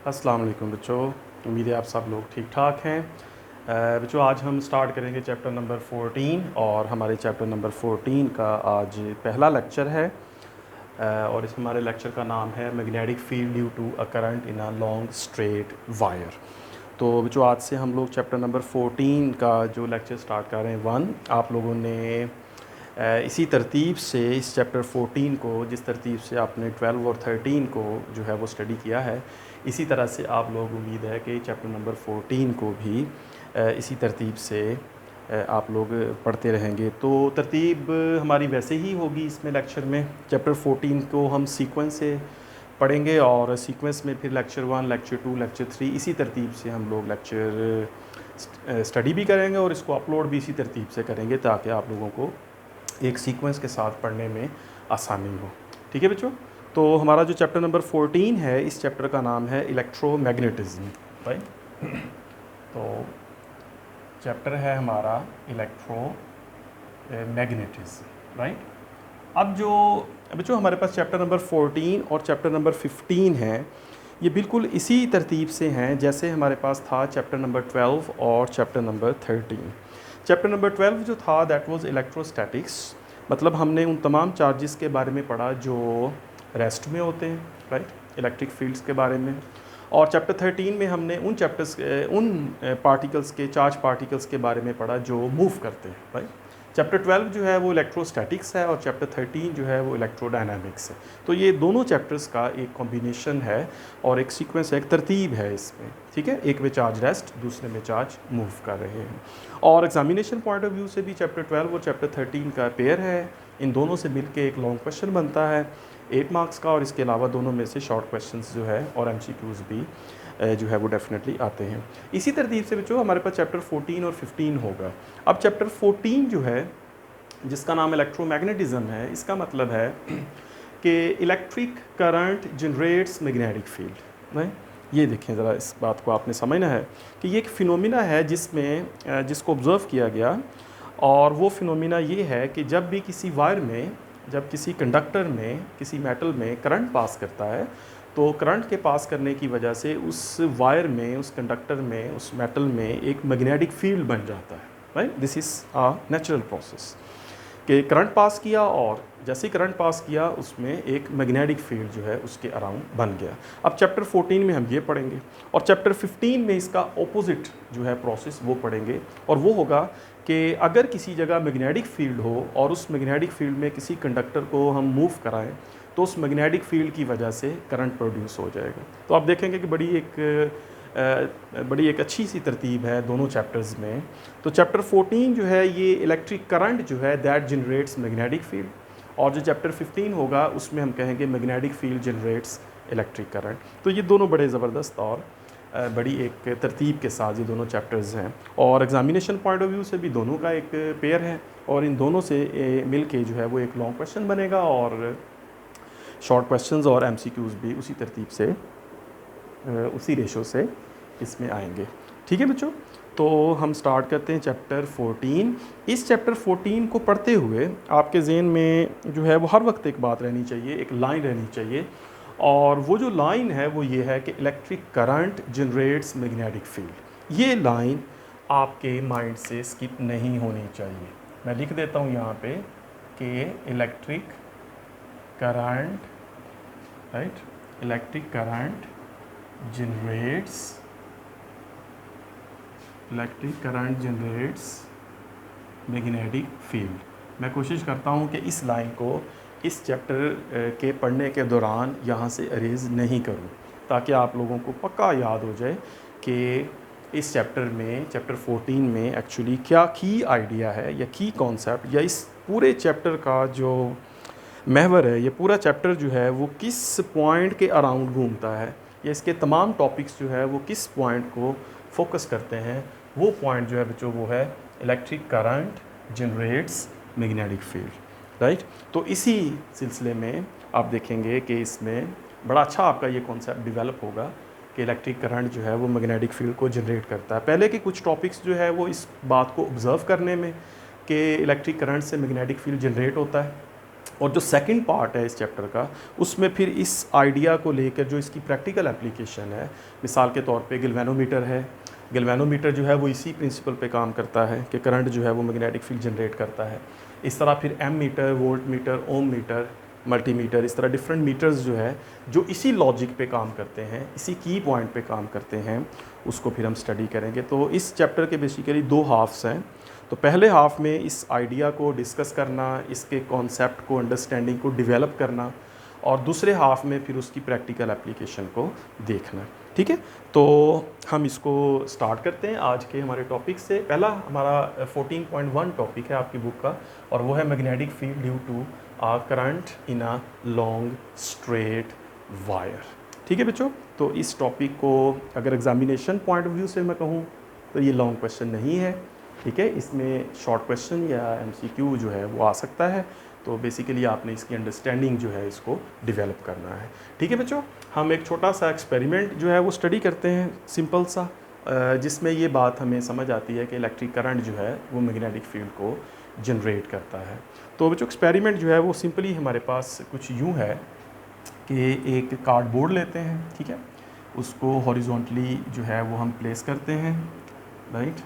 अस्सलाम वालेकुम बच्चों, उम्मीद है आप सब लोग ठीक ठाक हैं। बच्चों आज हम स्टार्ट करेंगे चैप्टर नंबर 14 और हमारे चैप्टर नंबर 14 का आज पहला लेक्चर है। और इस हमारे लेक्चर का नाम है magnetic field due to a current in a long straight wire. तो बच्चों आज से हम लोग चैप्टर नंबर 14 का जो लेक्चर स्टार्ट कर रहे हैं 1, आप लोगों ने इसी तरतीब से इस चैप्टर 14 को, जिस तरतीब से आपने 12 और 13 को जो है वो स्टडी किया है, इसी तरह से आप लोग उम्मीद है कि चैप्टर नंबर 14 को भी इसी तरतीब से आप लोग पढ़ते रहेंगे। तो तरतीब हमारी वैसे ही होगी इसमें लेक्चर में। चैप्टर 14 को हम सीक्वेंस से पढ़ेंगे और सीक्वेंस में फिर लेक्चर 1, लेक्चर 2, लेक्चर 3 इसी तरतीब से हम लोग लेक्चर स्टडी भी करेंगे और इसको अपलोड भी इसी तरतीब से करेंगे ताकि आप लोगों को एक सीक्वेंस के साथ पढ़ने में आसानी हो। ठीक है बच्चों, तो हमारा जो चैप्टर नंबर 14 है, इस चैप्टर का नाम है इलेक्ट्रोमैग्नेटिज्म। राइट, तो चैप्टर है हमारा इलेक्ट्रोमैग्नेटिज्म। राइट, अब जो बच्चों हमारे पास चैप्टर नंबर 14 और चैप्टर नंबर 15 है, ये बिल्कुल इसी तरतीब से हैं जैसे हमारे पास था चैप्टर नंबर 12 और चैप्टर नंबर 13। चैप्टर नंबर 12 जो था दैट वाज इलेक्ट्रोस्टैटिक्स, मतलब हमने उन तमाम चार्जेस के बारे में पढ़ा जो रेस्ट में होते हैं, राइट, इलेक्ट्रिक फील्ड्स के बारे में। और चैप्टर 13 में हमने उन पार्टिकल्स के, चार्ज पार्टिकल्स के बारे में पढ़ा जो मूव करते हैं, राइट। चैप्टर 12 जो है वो इलेक्ट्रोस्टैटिक्स है और चैप्टर 13 जो है वो इलेक्ट्रोडायनामिक्स है। तो ये दोनों चैप्टर्स का एक कॉम्बिनेशन है और एक सीक्वेंस है, एक तरतीब है इसमें। ठीक है, एक में चार्ज रेस्ट, दूसरे में चार्ज मूव कर रहे हैं। और एग्जामिनेशन पॉइंट ऑफ व्यू से भी चैप्टर 12 और चैप्टर 13 का पेयर है। इन दोनों से मिलकर एक लॉन्ग क्वेश्चन बनता है 8 मार्क्स का, और इसके अलावा दोनों में से शॉर्ट क्वेश्चंस जो है और MCQs भी जो है वो डेफिनेटली आते हैं। इसी तरतीब से बच्चों हमारे पास चैप्टर 14 और 15 होगा। अब चैप्टर 14 जो है, जिसका नाम इलेक्ट्रोमैग्नेटिज्म है, इसका मतलब है कि electric current generates magnetic field. Right, ये देखें ज़रा, इस बात को आपने समझना है कि ये एक फिनोमिना है जिसको ऑब्ज़र्व किया गया। और वो फिनोमिना ये है कि जब भी किसी वायर में, जब किसी कंडक्टर में, किसी मेटल में करंट पास करता है, तो करंट के पास करने की वजह से उस वायर में, उस कंडक्टर में, उस मेटल में एक मैग्नेटिक फील्ड बन जाता है। Right, this is a natural process कि करंट पास किया और जैसे ही करंट पास किया उसमें एक मैग्नेटिक फील्ड जो है उसके अराउंड बन गया। अब चैप्टर 14 में हम ये पढ़ेंगे और चैप्टर 15 में इसका ऑपोजिट जो है प्रोसेस वो पढ़ेंगे। और वो होगा कि अगर किसी जगह मैग्नेटिक फील्ड हो और उस मैग्नेटिक फील्ड में किसी कंडक्टर को हम मूव कराएं तो उस मैग्नेटिक फील्ड की वजह से करंट प्रोड्यूस हो जाएगा। तो आप देखेंगे कि बड़ी एक अच्छी सी तरतीब है दोनों चैप्टर्स में। तो चैप्टर 14 जो है ये इलेक्ट्रिक करंट जो है दैट जनरेट्स मैग्नेटिक फील्ड, और जो चैप्टर 15 होगा उसमें हम कहेंगे magnetic field generates electric current. तो ये दोनों बड़े ज़बरदस्त और बड़ी एक तरतीब के साथ ये दोनों चैप्टर्स हैं और एग्जामिनेशन पॉइंट ऑफ व्यू से भी दोनों का एक पेयर है। और इन दोनों से मिल के जो है वो एक लॉन्ग क्वेश्चन बनेगा और शॉर्ट क्वेश्चंस और MCQs भी उसी तरतीब से, उसी रेशो से इसमें आएंगे। ठीक है बच्चों, तो हम स्टार्ट करते हैं चैप्टर 14। इस चैप्टर 14 को पढ़ते हुए आपके ज़हन में जो है वो हर वक्त एक बात रहनी चाहिए, एक लाइन रहनी चाहिए, और वो जो लाइन है वो ये है कि electric current generates magnetic field. ये लाइन आपके माइंड से स्किप नहीं होनी चाहिए। मैं लिख देता हूँ यहाँ पे कि electric current, right, electric current generates magnetic field. मैं कोशिश करता हूँ कि इस लाइन को इस चैप्टर के पढ़ने के दौरान यहाँ से अरेज नहीं करूँ, ताकि आप लोगों को पक्का याद हो जाए कि इस चैप्टर में, चैप्टर 14 में एक्चुअली क्या की आइडिया है या की कॉन्सेप्ट, या इस पूरे चैप्टर का जो महवर है, ये पूरा चैप्टर जो है वो किस पॉइंट के अराउंड घूमता है, या इसके तमाम टॉपिक्स जो है वो किस पॉइंट को फोकस करते हैं। वो पॉइंट जो है बच्चों वो है electric current generates magnetic field. Right, तो इसी सिलसिले में आप देखेंगे कि इसमें बड़ा अच्छा आपका ये कॉन्सेप्ट डेवलप होगा कि इलेक्ट्रिक करंट जो है वो मैग्नेटिक फील्ड को जनरेट करता है। पहले के कुछ टॉपिक्स जो है वो इस बात को ऑब्ज़र्व करने में कि इलेक्ट्रिक करंट से मैग्नेटिक फील्ड जनरेट होता है, और जो सेकंड पार्ट है इस चैप्टर का, उसमें फिर इस आइडिया को लेकर जो इसकी प्रैक्टिकल एप्लीकेशन है, मिसाल के तौर पे गैल्वेनोमीटर है। गैल्वेनोमीटर जो है वो इसी प्रिंसिपल पे काम करता है कि करंट जो है वो मैग्नेटिक फील्ड जनरेट करता है। इस तरह फिर एम मीटर, वोल्ट मीटर, ओम मीटर, मल्टीमीटर, इस तरह डिफरेंट मीटर्स जो है जो इसी लॉजिक पे काम करते हैं, इसी की पॉइंट पे काम करते हैं, उसको फिर हम स्टडी करेंगे। तो इस चैप्टर के बेसिकली 2 हाफ्स हैं। तो पहले हाफ में इस आइडिया को डिस्कस करना, इसके कॉन्सेप्ट को, अंडरस्टैंडिंग को डेवलप करना, और दूसरे हाफ में फिर उसकी प्रैक्टिकल एप्लीकेशन को देखना। ठीक है, तो हम इसको स्टार्ट करते हैं आज के हमारे टॉपिक से। पहला हमारा 14.1 टॉपिक है आपकी बुक का, और वो है magnetic field due to a current in a long straight wire. ठीक है बच्चों, तो इस टॉपिक को अगर एग्जामिनेशन पॉइंट ऑफ व्यू से मैं कहूँ तो ये लॉन्ग क्वेश्चन नहीं है। ठीक है, इसमें शॉर्ट क्वेश्चन या MCQ जो है वो आ सकता है। तो बेसिकली आपने इसकी अंडरस्टैंडिंग जो है इसको डेवलप करना है। ठीक है बच्चों, हम एक छोटा सा एक्सपेरिमेंट जो है वो स्टडी करते हैं, सिंपल सा, जिसमें ये बात हमें समझ आती है कि इलेक्ट्रिक करंट जो है वो मैग्नेटिक फील्ड को जनरेट करता है। तो बच्चों एक्सपेरिमेंट जो है वो सिंपली हमारे पास कुछ यूँ है कि एक कार्डबोर्ड लेते हैं, ठीक है, उसको हॉरिजॉन्टली जो है वो हम प्लेस करते हैं, राइट।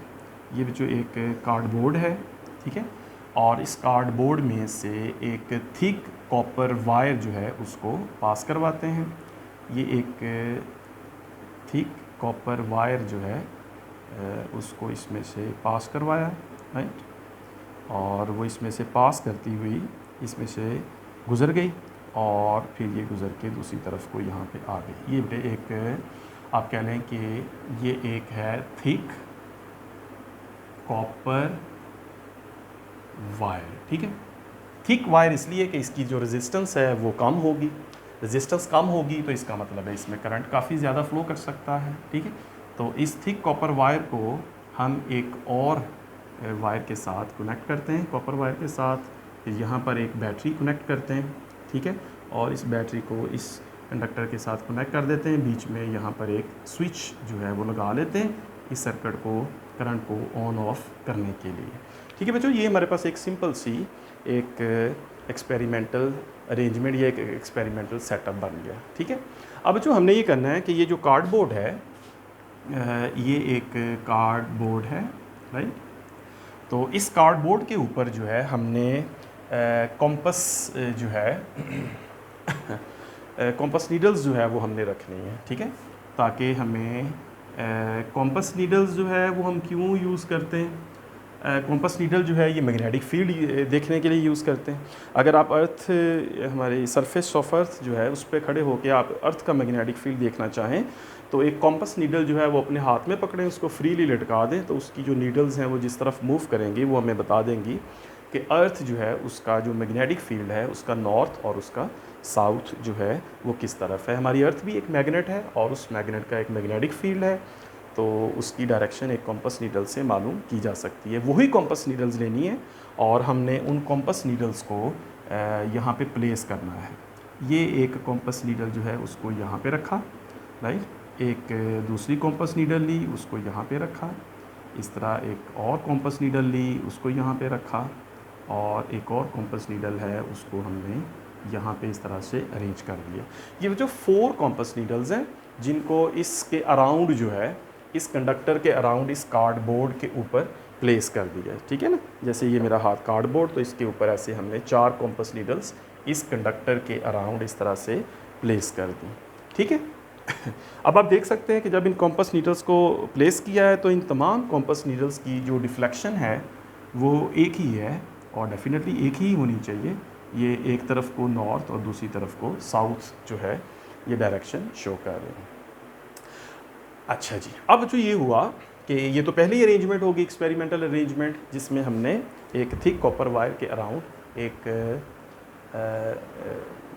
ये बच्चों एक कार्डबोर्ड है, ठीक है, और इस कार्डबोर्ड में से एक थिक कॉपर वायर जो है उसको पास करवाते हैं। ये एक थिक कॉपर वायर जो है उसको इसमें से पास करवाया, राइट, और वो इसमें से पास करती हुई इसमें से गुज़र गई, और फिर ये गुज़र के दूसरी तरफ को यहाँ पे आ गई। ये बेटे एक आप कह लें कि ये एक है थिक कॉपर वायर। ठीक है, थिक वायर इसलिए कि इसकी जो रेजिस्टेंस है वो कम होगी। रेजिस्टेंस कम होगी तो इसका मतलब है इसमें करंट काफ़ी ज़्यादा फ्लो कर सकता है। ठीक है, तो इस थिक कॉपर वायर को हम एक और वायर के साथ कनेक्ट करते हैं, कॉपर वायर के साथ। फिर यहाँ पर एक बैटरी कनेक्ट करते हैं, ठीक है, और इस बैटरी को इस कंडक्टर के साथ कनेक्ट कर देते हैं। बीच में यहाँ पर एक स्विच जो है वो लगा लेते हैं इस सर्किट को, करंट को ऑन ऑफ करने के लिए। ठीक है बच्चों, ये हमारे पास एक सिंपल सी एक एक्सपेरिमेंटल अरेंजमेंट या एक एक्सपेरिमेंटल सेटअप बन गया। ठीक है, अब बच्चों हमने ये करना है कि ये जो कार्डबोर्ड है, ये एक कार्डबोर्ड है, राइट। तो इस कार्डबोर्ड के ऊपर जो है हमने कॉम्पस जो है कॉम्पस नीडल्स जो है वो हमने रखनी है, ठीक है, ताकि हमें कॉम्पस नीडल्स जो है वो हम क्यों यूज़ करते हैं, कॉम्पस नीडल जो है ये मैग्नेटिक फील्ड देखने के लिए यूज़ करते हैं। अगर आप अर्थ, हमारे सरफेस ऑफ अर्थ जो है उस पर खड़े होकर आप अर्थ का मैग्नेटिक फील्ड देखना चाहें तो एक कॉम्पस नीडल जो है वो अपने हाथ में पकड़ें, उसको फ्रीली लटका दें, तो उसकी जो नीडल्स हैं वो जिस तरफ मूव करेंगी वो हमें बता देंगी कि अर्थ जो है उसका जो मैग्नेटिक फील्ड है उसका नॉर्थ और उसका साउथ जो है वो किस तरफ है। हमारी अर्थ भी एक मैग्नेट है और उस मैग्नेट का एक मैग्नेटिक फील्ड है, तो उसकी डायरेक्शन एक कॉम्पस नीडल से मालूम की जा सकती है। वही कॉम्पस नीडल्स लेनी है और हमने उन कॉम्पस नीडल्स को यहाँ पे प्लेस करना है। ये एक कॉम्पस नीडल जो है उसको यहाँ पे रखा, राइट, एक दूसरी कॉम्पस नीडल ली, उसको यहाँ पे रखा, इस तरह एक और कॉम्पस नीडल ली, उसको यहाँ पे रखा, और एक और कॉम्पस नीडल है उसको हमने यहाँ पे इस तरह से अरेंज कर दिया। ये जो 4 कॉम्पस नीडल्स हैं जिनको इसके अराउंड जो है, इस कंडक्टर के अराउंड, इस कार्डबोर्ड के ऊपर प्लेस कर दिया है, ठीक है ना। जैसे ये मेरा हाथ कार्डबोर्ड, तो इसके ऊपर ऐसे हमने 4 कॉम्पस नीडल्स इस कंडक्टर के अराउंड इस तरह से प्लेस कर दी, ठीक है। अब आप देख सकते हैं कि जब इन कॉम्पस नीडल्स को प्लेस किया है तो इन तमाम कॉम्पस नीडल्स की जो डिफ्लेक्शन है वो एक ही है, और डेफिनेटली एक ही होनी चाहिए। ये एक तरफ को नॉर्थ और दूसरी तरफ को साउथ जो है ये डायरेक्शन शो कर रहे हैं। अच्छा जी, अब जो ये हुआ कि ये तो पहली अरेंजमेंट होगी, एक्सपेरिमेंटल अरेंजमेंट, जिसमें हमने एक थिक कॉपर वायर के अराउंड एक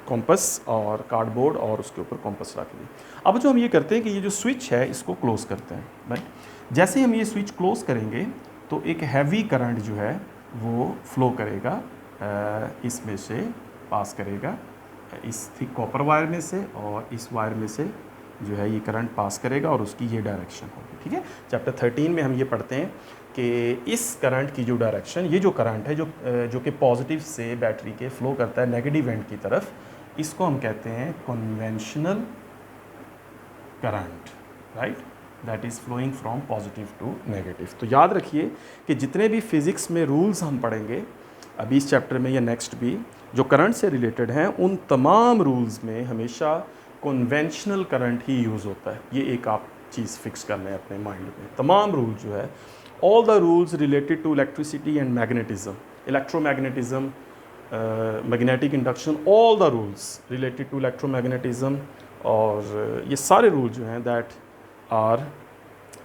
कॉम्पस और कार्डबोर्ड और उसके ऊपर कॉम्पस रख दी। अब जो हम ये करते हैं कि ये जो स्विच है इसको क्लोज़ करते हैं, राइट। जैसे हम ये स्विच क्लोज़ करेंगे तो एक हैवी करंट जो है वो फ्लो करेगा, इसमें से पास करेगा, इस थिक कॉपर वायर में से और इस वायर में से जो है ये करंट पास करेगा और उसकी ये डायरेक्शन होगी। ठीक है, चैप्टर 13 में हम ये पढ़ते हैं कि इस करंट की जो डायरेक्शन, ये जो करंट है जो कि पॉजिटिव से बैटरी के फ्लो करता है नेगेटिव एंड की तरफ, इसको हम कहते हैं conventional current, right, that is flowing from positive to negative. तो याद रखिए कि जितने भी फिज़िक्स में रूल्स हम पढ़ेंगे अभी इस चैप्टर में या नेक्स्ट भी, जो करंट से रिलेटेड हैं, उन तमाम रूल्स में हमेशा कन्वेंशनल करंट ही यूज़ होता है। ये एक आप चीज़ फिक्स कर लें अपने माइंड में। तमाम रूल जो है, all the rules related to electricity and magnetism, electromagnetism, magnetic induction, all the rules related to electromagnetism, और ये सारे रूल जो हैं that are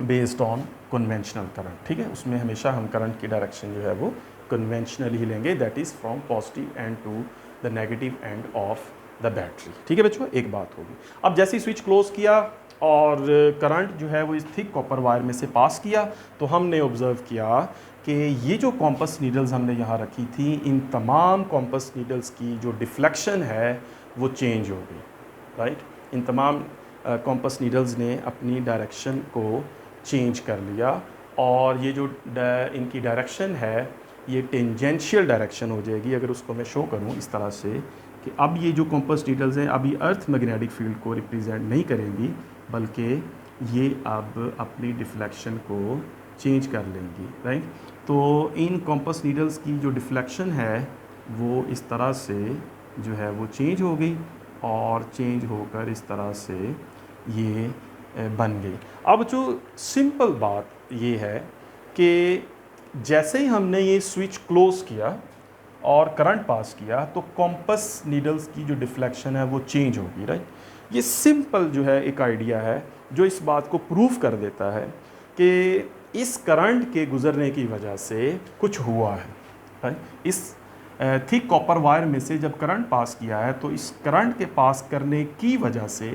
based on conventional current. ठीक है, उसमें हमेशा हम करंट की डायरेक्शन जो है वो कन्वेंशनल ही लेंगे, that is from positive end to the negative end of the battery. ठीक है बच्चों, एक बात होगी। अब जैसे ही स्विच क्लोज किया और करंट जो है वो इस थिक कॉपर वायर में से पास किया, तो हमने ऑब्ज़र्व किया कि ये जो कॉम्पस नीडल्स हमने यहाँ रखी थी, इन तमाम कॉम्पस नीडल्स की जो डिफ्लेक्शन है वो चेंज हो गई, राइट। इन तमाम कॉम्पस नीडल्स ने अपनी डायरेक्शन को चेंज कर लिया, और ये जो इनकी डायरेक्शन है ये टेंजेंशियल डायरेक्शन हो जाएगी। अगर उसको मैं शो करूँ इस तरह से कि अब ये जो कॉम्पस नीडल्स हैं अभी अर्थ मैग्नेटिक फील्ड को रिप्रेजेंट नहीं करेंगी, बल्कि ये अब अपनी डिफ्लेक्शन को चेंज कर लेंगी, राइट। तो इन कॉम्पस नीडल्स की जो डिफ्लेक्शन है वो इस तरह से जो है वो चेंज हो गई, और चेंज होकर इस तरह से ये बन गई। अब जो सिंपल बात ये है कि जैसे ही हमने ये स्विच क्लोज किया और करंट पास किया, तो कॉम्पस नीडल्स की जो डिफ्लेक्शन है वो चेंज होगी, राइट। ये सिंपल जो है एक आइडिया है जो इस बात को प्रूव कर देता है कि इस करंट के गुजरने की वजह से कुछ हुआ है, राइट। इस थिक कॉपर वायर में से जब करंट पास किया है, तो इस करंट के पास करने की वजह से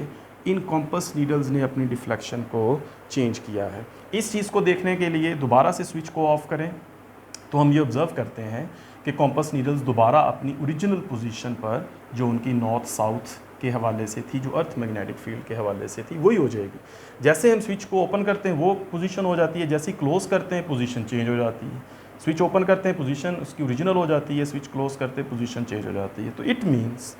इन कॉम्पस नीडल्स ने अपनी डिफ्लेक्शन को चेंज किया है। इस चीज़ को देखने के लिए दोबारा से स्विच को ऑफ करें, तो हम ये ऑब्ज़र्व करते हैं कि कॉम्पस नीडल्स दोबारा अपनी ओरिजिनल पोजीशन पर, जो उनकी नॉर्थ साउथ के हवाले से थी, जो अर्थ मैग्नेटिक फील्ड के हवाले से थी, वही हो जाएगी। जैसे हम स्विच को ओपन करते हैं वो पोजीशन हो जाती है, जैसे ही क्लोज़ करते हैं पोजीशन चेंज हो जाती है। स्विच ओपन करते हैं पोजीशन उसकी ओरिजिनल हो जाती है, स्विच क्लोज़ करते हैं पोजीशन चेंज हो जाती है। तो इट मीन्स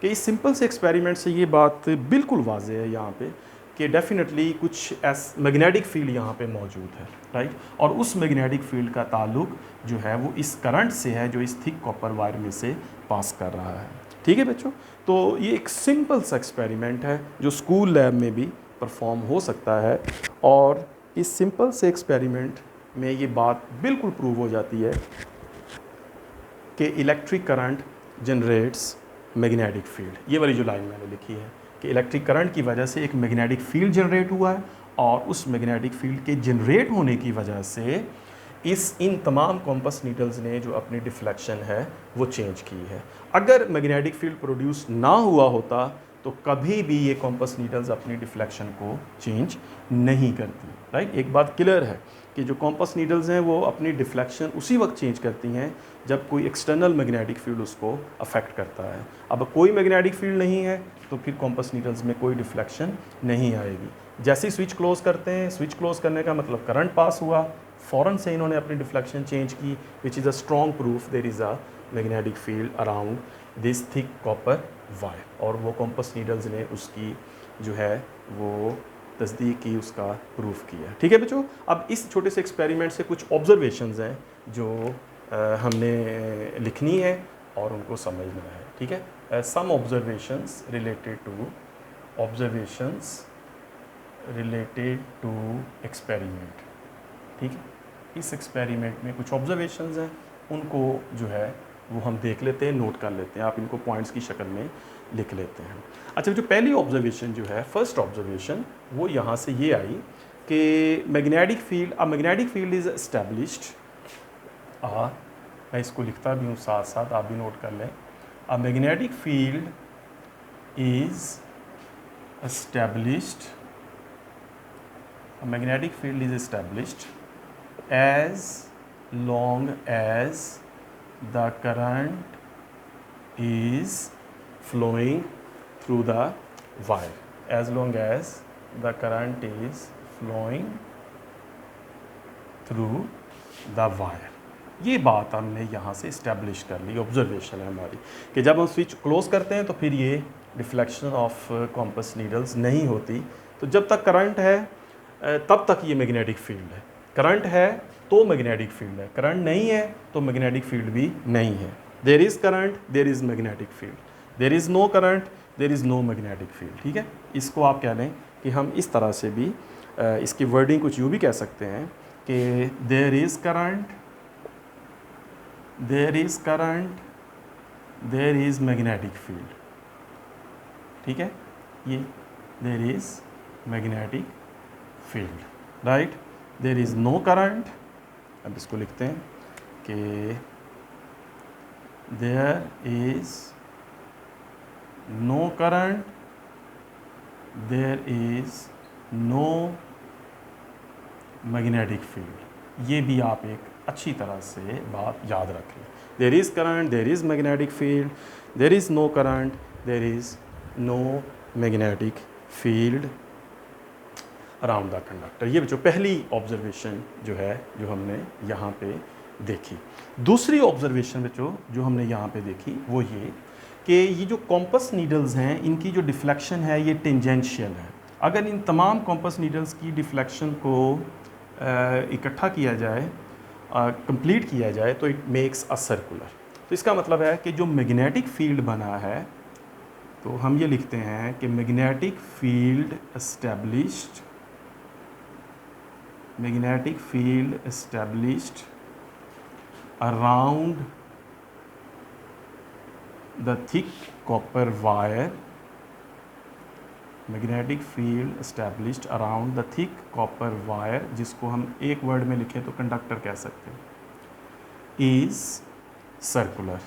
कि इस सिंपल से एक्सपेरिमेंट से ये बात बिल्कुल वाज़ेह है यहाँ पे कि डेफिनेटली कुछ मैग्नेटिक फील्ड यहाँ पे मौजूद है, राइट। और उस मैग्नेटिक फील्ड का ताल्लुक जो है वो इस करंट से है जो इस थिक कॉपर वायर में से पास कर रहा है। ठीक है बच्चों, तो ये एक सिंपल सा एक्सपेरिमेंट है जो स्कूल लैब में भी परफॉर्म हो सकता है, और इस सिंपल से एक्सपेरिमेंट में ये बात बिल्कुल प्रूव हो जाती है कि electric current generates magnetic field. ये वाली जो लाइन मैंने लिखी है कि इलेक्ट्रिक करंट की वजह से एक मैग्नेटिक फील्ड जनरेट हुआ है, और उस मैग्नेटिक फील्ड के जनरेट होने की वजह से इन तमाम कॉम्पस नीडल्स ने जो अपनी डिफ्लेक्शन है वो चेंज की है। अगर मैग्नेटिक फील्ड प्रोड्यूस ना हुआ होता तो कभी भी ये कॉम्पस नीडल्स अपनी डिफ्लेक्शन को चेंज नहीं करती, राइट। एक बात क्लियर है कि जो कॉम्पस नीडल्स हैं वो अपनी डिफ्लेक्शन उसी वक्त चेंज करती हैं जब कोई एक्सटर्नल मैग्नेटिक फील्ड उसको अफेक्ट करता है। अब कोई मैग्नेटिक फील्ड नहीं है तो फिर कॉम्पस नीडल्स में कोई डिफ्लेक्शन नहीं आएगी। जैसे ही स्विच क्लोज करते हैं, स्विच क्लोज करने का मतलब करंट पास हुआ, फ़ौरन से इन्होंने अपनी डिफ्लेक्शन चेंज की, which is a strong proof there is a magnetic field around this thick copper wire, और वो कॉम्पस नीडल्स ने उसकी जो है वो तस्दीक की, उसका प्रूफ किया। ठीक है बच्चों, अब इस छोटे से एक्सपेरिमेंट से कुछ ऑब्जर्वेशंस हैं जो हमने लिखनी है और उनको समझना है। ठीक है, सम ऑब्जर्वेशंस रिलेटेड टू एक्सपेरिमेंट। ठीक है, इस एक्सपेरिमेंट में कुछ ऑब्जर्वेशंस हैं, उनको जो है वो हम देख लेते हैं, नोट कर लेते हैं। आप इनको पॉइंट्स की शक्ल में लिख लेते हैं। अच्छा, जो पहली ऑब्जर्वेशन जो है, फर्स्ट ऑब्जर्वेशन, वो यहाँ से ये आई कि मैग्नेटिक फील्ड इज़ एस्टैब्लिश्ड। मैं इसको लिखता भी हूँ साथ साथ, आप भी नोट कर लें। अ magnetic field is established as long as the current is flowing through the wire। as long as the current is flowing through the wire। ये बात हमने यहाँ से इस्टेब्लिश कर ली, ऑब्जर्वेशन है हमारी कि जब हम स्विच क्लोज करते हैं तो फिर ये डिफ्लेक्शन ऑफ कॉम्पस नीडल्स नहीं होती। तो जब तक करंट है तब तक ये मैग्नेटिक फील्ड है, करंट है तो मैग्नेटिक फील्ड है, करंट नहीं है तो मैग्नेटिक फील्ड भी नहीं है। There is current, there is magnetic field, there is no current, there is no magnetic field. ठीक है, इसको आप कह लें कि हम इस तरह से भी इसकी वर्डिंग कुछ यूँ भी कह सकते हैं कि there is current, there is current, there is magnetic field. ठीक है, ये there is magnetic field, right. There is no current, अब इसको लिखते हैं कि there is no current, there is no magnetic field. ये भी आप एक अच्छी तरह से बात याद रख लें। There is current, there is magnetic field, there is no current, there is no magnetic field around the conductor. ये जो पहली ऑब्जर्वेशन जो है जो हमने यहाँ पे देखी। दूसरी ऑब्जर्वेशन बच्चों जो हमने यहाँ पे देखी वो ये कि ये जो कॉम्पस नीडल्स हैं इनकी जो डिफ्लेक्शन है ये टेंजेंशियल है। अगर इन तमाम कॉम्पस नीडल्स की डिफ्लेक्शन को इकट्ठा किया जाए, कंप्लीट किया जाए तो इट मेक्स अ सर्कुलर। तो इसका मतलब है कि जो मैग्नेटिक फील्ड बना है तो हम ये लिखते हैं कि magnetic field established, magnetic field established around the thick copper wire, magnetic field established around the thick copper wire, जिसको हम एक वर्ड में लिखें तो कंडक्टर कह सकते हैं, is circular,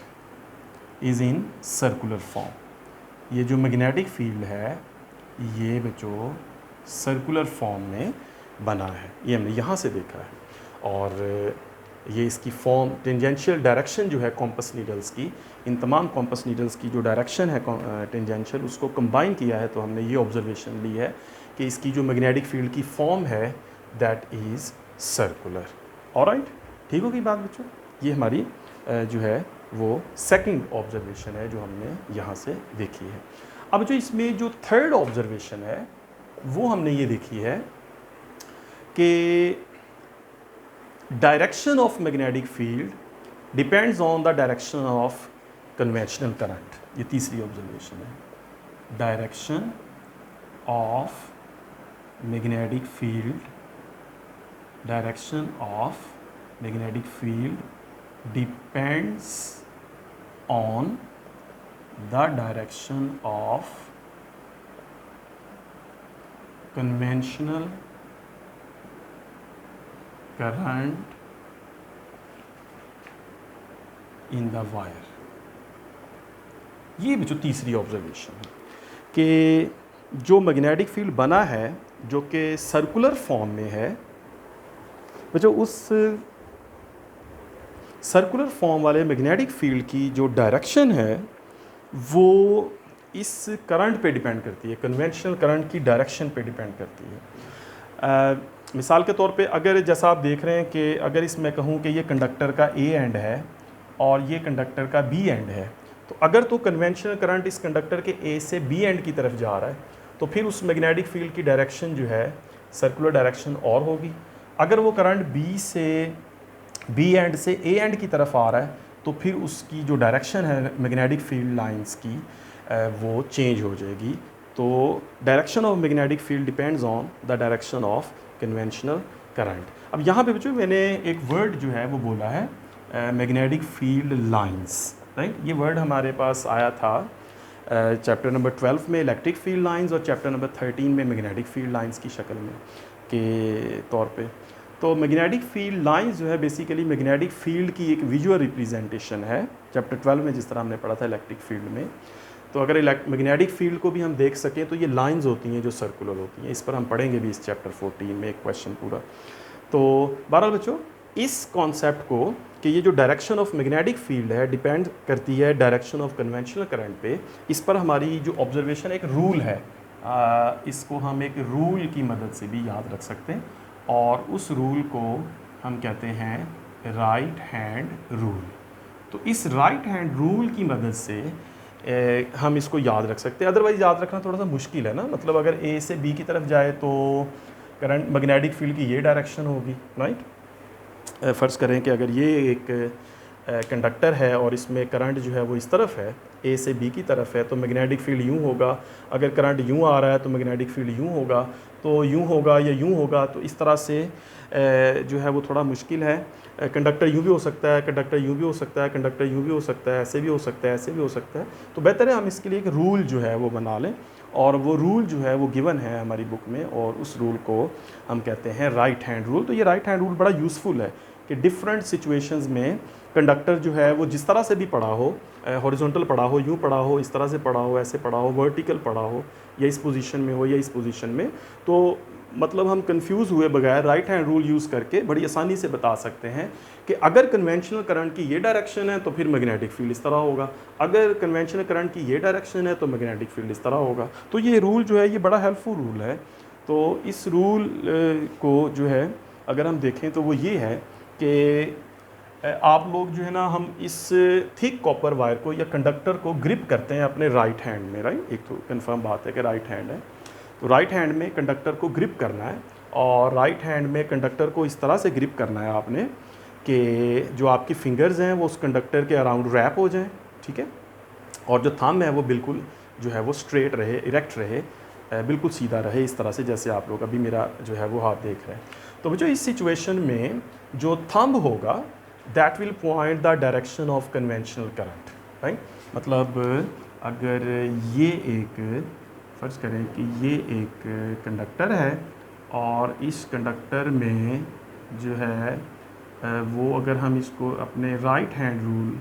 is in circular form. ये जो मैग्नेटिक फील्ड है ये बच्चों सर्कुलर फॉर्म में बना है, ये हमने यहाँ से देखा है। और ये इसकी फॉर्म टेंजेंशियल डायरेक्शन जो है कॉम्पस नीडल्स की, इन तमाम कॉम्पस नीडल्स की जो डायरेक्शन है टेंजेंशियल, उसको कंबाइन किया है तो हमने ये ऑब्जर्वेशन ली है कि इसकी जो मैग्नेटिक फील्ड की फॉर्म है दैट इज़ सर्कुलर। ऑलराइट, ठीक होगी बात बच्चों। ये हमारी जो है वो सेकंड ऑब्जर्वेशन है जो हमने यहाँ से देखी है। अब जो इसमें जो थर्ड ऑब्जर्वेशन है वो हमने ये देखी है कि direction of magnetic field depends on the direction of conventional current. ये तीसरी ऑब्जर्वेशन है। Direction of magnetic field, direction of magnetic field depends on the direction of conventional current in the wire. ये जो तीसरी ऑब्जर्वेशन है कि जो magnetic field बना है जो कि सर्कुलर फॉर्म में है, बच्चों उस सर्कुलर फॉर्म वाले मैग्नेटिक फील्ड की जो डायरेक्शन है वो इस करंट पे डिपेंड करती है, कन्वेंशनल करंट की डायरेक्शन पे डिपेंड करती है। मिसाल के तौर पे अगर जैसा आप देख रहे हैं कि अगर इसमें कहूँ कि ये कंडक्टर का ए एंड है और ये कंडक्टर का बी एंड है, तो अगर तो कन्वेंशनल करंट इस कंडक्टर के ए से बी एंड की तरफ जा रहा है तो फिर उस मैग्नेटिक फील्ड की डायरेक्शन जो है सर्कुलर डायरेक्शन और होगी। अगर वो करंट बी एंड से ए एंड की तरफ आ रहा है तो फिर उसकी जो डायरेक्शन है मैग्नेटिक फील्ड लाइंस की वो चेंज हो जाएगी। तो direction of magnetic field depends on the direction of conventional current. अब यहाँ पे बच्चों मैंने एक वर्ड जो है वो बोला है मैग्नेटिक फील्ड लाइंस, राइट। ये वर्ड हमारे पास आया था चैप्टर नंबर 12 में इलेक्ट्रिक फील्ड लाइंस और चैप्टर नंबर 13 में मैग्नेटिक फील्ड लाइंस की शक्ल में के तौर पे। तो मैग्नेटिक फील्ड लाइंस जो है बेसिकली मैग्नेटिक फील्ड की एक विजुअल रिप्रेजेंटेशन है। चैप्टर 12 में जिस तरह हमने पढ़ा था इलेक्ट्रिक फील्ड में, तो अगर मैग्नेटिक फील्ड को भी हम देख सकें तो ये लाइंस होती हैं जो सर्कुलर होती हैं। इस पर हम पढ़ेंगे भी इस चैप्टर 14 में एक क्वेश्चन पूरा। तो बहरहाल बच्चों इस कॉन्सेप्ट को कि ये जो डायरेक्शन ऑफ मैग्नेटिक फील्ड है डिपेंड करती है डायरेक्शन ऑफ कन्वेंशनल करंट पे, इस पर हमारी जो ऑब्जर्वेशन एक रूल है इसको हम एक रूल की मदद से भी याद रख सकते हैं, और उस रूल को हम कहते हैं राइट हैंड रूल। तो इस राइट हैंड रूल की मदद से हम इसको याद रख सकते हैं। अदरवाइज़ याद रखना थोड़ा सा मुश्किल है ना, मतलब अगर ए से बी की तरफ जाए तो करंट मैग्नेटिक फील्ड की ये डायरेक्शन होगी, राइट। फ़र्ज़ करें कि अगर ये एक कंडक्टर है और इसमें करंट जो है वो इस तरफ है, ए से बी की तरफ है, तो मैग्नेटिक फील्ड यूँ होगा। अगर करंट यूँ आ रहा है तो मैग्नेटिक फील्ड यूँ होगा, तो यूँ होगा या यूँ होगा। तो इस तरह से जो है वो थोड़ा मुश्किल है। कंडक्टर यूँ भी हो सकता है, कंडक्टर यूँ भी हो सकता है, कंडक्टर यूँ भी हो सकता है, ऐसे भी हो सकता है, ऐसे भी हो सकता है। तो बेहतर है हम इसके लिए एक रूल जो है वो बना लें, और वो रूल जो है वो गिवन है हमारी बुक में, और उस रूल को हम कहते हैं राइट हैंड रूल। तो ये राइट हैंड रूल बड़ा यूज़फुल है कि डिफरेंट सिचुएशंस में कंडक्टर जो है वो जिस तरह से भी पड़ा हो, हॉरिजॉन्टल पड़ा हो, यूँ पड़ा हो, इस तरह से पड़ा हो, ऐसे पड़ा हो, वर्टिकल पड़ा हो, या इस पोजीशन में हो या इस पोजीशन में, तो मतलब हम कंफ्यूज हुए बगैर राइट हैंड रूल यूज़ करके बड़ी आसानी से बता सकते हैं कि अगर कन्वेंशनल करंट की ये डायरेक्शन है तो फिर मैग्नेटिक फील्ड इस तरह होगा, अगर कन्वेंशनल करंट की ये डायरेक्शन है तो मैग्नेटिक फील्ड इस तरह होगा। तो ये रूल जो है ये बड़ा हेल्पफुल रूल है। तो इस रूल को जो है अगर हम देखें तो वो ये है कि आप लोग जो है ना, हम इस थिक कॉपर वायर को या कंडक्टर को ग्रिप करते हैं अपने राइट हैंड में, राइट। एक तो कंफर्म बात है कि राइट हैंड है, तो राइट हैंड में कंडक्टर को ग्रिप करना है, और राइट हैंड में कंडक्टर को इस तरह से ग्रिप करना है आपने कि जो आपकी फिंगर्स हैं वो उस कंडक्टर के अराउंड रैप हो जाएं, ठीक है। और जो थंब है वो बिल्कुल जो है वो स्ट्रेट रहे, इरेक्ट रहे, बिल्कुल सीधा रहे, इस तरह से जैसे आप लोग अभी मेरा जो है वो हाथ देख रहे हैं। तो बच्चों इस सिचुएशन में जो थंब होगा that will point the direction of conventional current, right. मतलब अगर ये एक फ़र्ज़ करें कि ये एक कंडक्टर है, और इस कंडक्टर में जो है वो अगर हम इसको अपने राइट हैंड रूल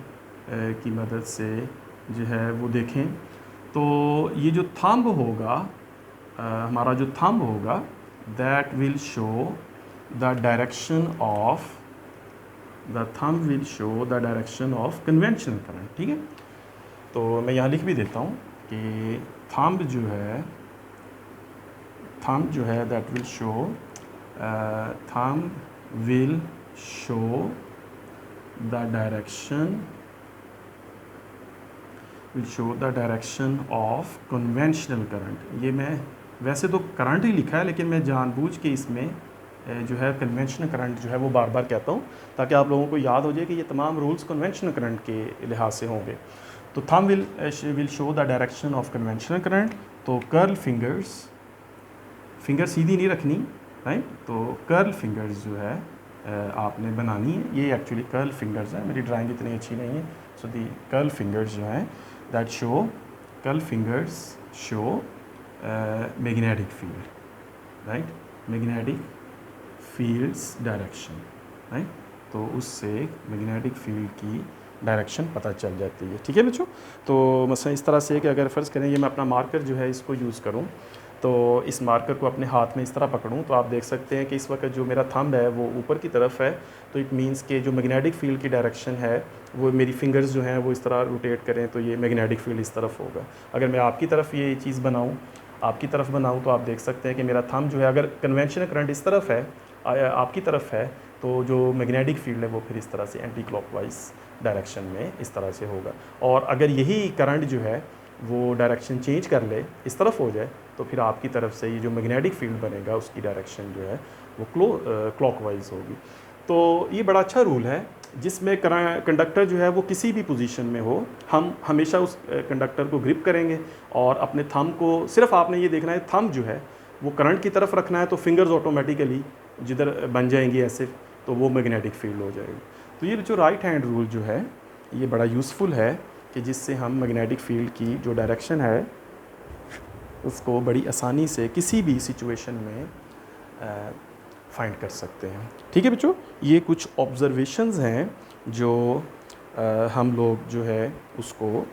की मदद से जो है वो देखें, तो ये जो थंब होगा, हमारा जो थंब होगा that will show the direction of the thumb will show the direction of conventional current, ठीक है। तो मैं यहाँ लिख भी देता हूँ कि थंब जो है that will show thumb will show the direction of conventional current. ये मैं वैसे तो करंट ही लिखा है, लेकिन मैं जानबूझ के इसमें जो है कन्वेंशनल करंट जो है वो बार बार कहता हूँ, ताकि आप लोगों को याद हो जाए कि ये तमाम रूल्स कन्वेंशनल करंट के लिहाज से होंगे। तो thumb will show the direction of conventional current. तो कर्ल फिंगर सीधी नहीं रखनी, राइट। तो कर्ल फिंगर्स जो है आपने बनानी है। ये एक्चुअली कर्ल फिंगर्स हैं, मेरी ड्राइंग इतनी अच्छी नहीं है। सो दी कर्ल फिंगर्स जो हैं that show magnetic field, right, magnetic fields direction, right. तो उससे मैग्नेटिक फील्ड की डायरेक्शन पता चल जाती है, ठीक है बच्चों। तो मसलन इस तरह से कि अगर फ़र्ज़ करें ये मैं अपना मार्कर जो है इसको यूज़ करूं, तो इस मार्कर को अपने हाथ में इस तरह पकड़ूं, तो आप देख सकते हैं कि इस वक्त जो मेरा थंब है वो ऊपर की तरफ है। तो इट मींस कि जो मैग्नेटिक फील्ड की डायरेक्शन है वो मेरी फिंगर्स जो हैं वो इस तरह रोटेट करें, तो ये मैग्नेटिक फील्ड इस तरफ होगा। अगर मैं आपकी तरफ ये चीज़ बनाऊँ, तो आप देख सकते हैं कि मेरा थंब जो है, अगर कन्वेंशनल करंट इस तरफ है, आपकी तरफ है, तो जो मैग्नेटिक फील्ड है वो फिर इस तरह से एंटी क्लॉकवाइज डायरेक्शन में इस तरह से होगा। और अगर यही करंट जो है वो डायरेक्शन चेंज कर ले, इस तरफ हो जाए, तो फिर आपकी तरफ से ये जो मैग्नेटिक फील्ड बनेगा उसकी डायरेक्शन जो है वो क्लॉकवाइज होगी। तो ये बड़ा अच्छा रूल है जिसमें कंडक्टर जो है वो किसी भी पोजीशन में हो, हम हमेशा उस कंडक्टर को ग्रिप करेंगे, और अपने थंब को सिर्फ आपने ये देखना है थंब जो है वो करंट की तरफ रखना है, तो फिंगर्स ऑटोमेटिकली जिधर बन जाएंगी ऐसे, तो वो मैग्नेटिक फील्ड हो जाएगी। तो ये जो राइट हैंड रूल जो है ये बड़ा यूज़फुल है कि जिससे हम मैग्नेटिक फील्ड की जो डायरेक्शन है उसको बड़ी आसानी से किसी भी सिचुएशन में फाइंड कर सकते हैं, ठीक है बच्चों। ये कुछ ऑब्जर्वेशंस हैं जो हम लोग जो है उसको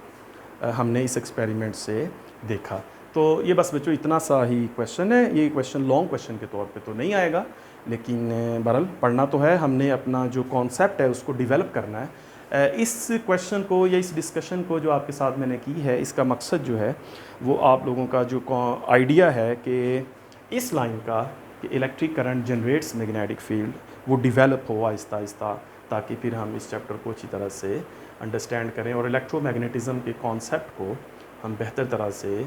हमने इस एक्सपेरिमेंट से देखा। तो ये बस बच्चों इतना सा ही क्वेश्चन है। ये क्वेश्चन लॉन्ग क्वेश्चन के तौर पे तो नहीं आएगा, लेकिन बहरहाल पढ़ना तो है, हमने अपना जो कॉन्सेप्ट है उसको डेवलप करना है। इस क्वेश्चन को या इस डिस्कशन को जो आपके साथ मैंने की है, इसका मकसद जो है वो आप लोगों का जो आइडिया है कि इस लाइन का कि electric current generates magnetic field वो डेवलप हो आहिस्ता आहिस्ता, ताकि फिर हम इस चैप्टर को अच्छी तरह से अंडरस्टैंड करें और इलेक्ट्रोमैग्नेटिज़म के कॉन्सेप्ट को हम बेहतर तरह से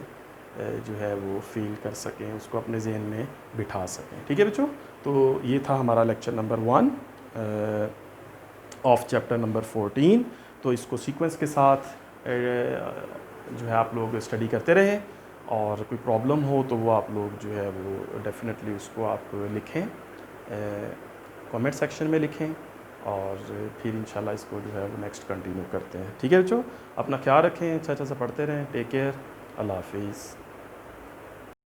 जो है वो फील कर सकें, उसको अपने जहन में बिठा सकें। ठीक है बच्चों, तो ये था हमारा lecture number 1 of chapter number 14। तो इसको सीक्वेंस के साथ जो है आप लोग स्टडी करते रहें, और कोई प्रॉब्लम हो तो वो आप लोग जो है वो डेफिनेटली उसको आप लिखें, कमेंट सेक्शन में लिखें, और फिर इंशाल्लाह इसको जो है वो नेक्स्ट कंटिन्यू करते हैं। ठीक है बच्चों, अपना ख्याल रखें, अच्छा अच्छा से पढ़ते रहें। टेक केयर, अल्लाह हाफिज़।